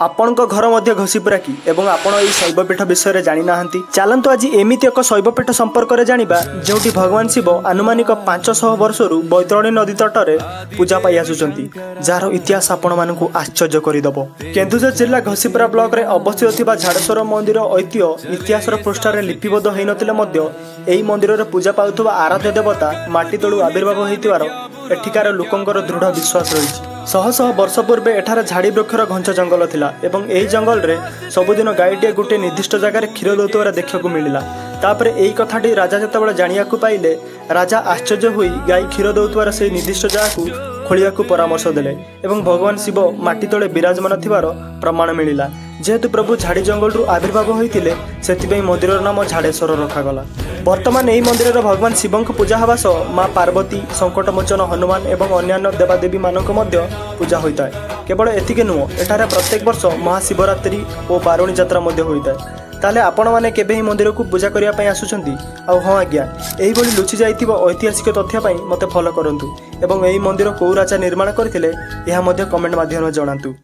आपणको घर मध्य घसीपुरा कि एवं आपण एई शैवपीठ विषय जानी नाहंती चलंतु आज एमिति एक शैवपीठ संपर्क में जानिबा जोटी भगवान शिव आनुमानिक 500 वर्षरु बैतरणी नदी तटरे पूजा पाई आसुचंती जार इतिहास आपण मानकु आश्चर्य करिदबो। केन्दुझर जिला घसीपुरा ब्लॉक रे अवस्थित थिबा झाड़ेश्वर मंदिर ऐतिह्य इतिहासर पृष्ठारे लिपिबद्ध होई नथिले मध्य एई मंदिर रे पूजा पाउथबा आराध्य देवता माटी तळु आविर्भाव होइतिवार एठिकार लोकंकर दृढ़ विश्वास रही। शह शह वर्ष पूर्वे एठार झाड़ी वृक्षर घंच जंगल थिला एवं एही जंगल रे सबुदिन गाईटे गोटे निर्दिष्ट जगार क्षीर दौथबार देखा मिलला। तापरे एही कथाटी राजा जेतेबेले जानियाकु पाइले राजा आश्चर्य होई गाई क्षीर दौथबार से निर्दिष्ट जगह खोलिया परामर्श देले एवं भगवान शिव माटी तले विराजमान थिबार प्रमाण मिलिला। जेहेतु प्रभु झाड़ी जंगल रु आविर्भाव होइतिले सेतिबेई मंदिर नाम झाड़ेश्वर रखागला। वर्तमान एही मंदिर भगवान शिव को पूजा हवा सह माँ पार्वती संकटमोचन हनुमान एवं अन्यान्य देवादेवी मानक मध्य पूजा होता है। केवल एतिके नुह एठारे प्रत्येक वर्ष महाशिवरात्रि और बारुणी यात्रा मध्य होता है। ताले आपण माने केबे ही मंदिर को पूजा करिया पई आसुचंती आ हाँ आज्ञा एही भली लुचि जाइतिबो ऐतिहासिक तथ्य पई मते फॉलो करंतु एवं एही मंदिर को राजा निर्माण करथिले एहा मध्य कमेंट माध्यम जणांतु।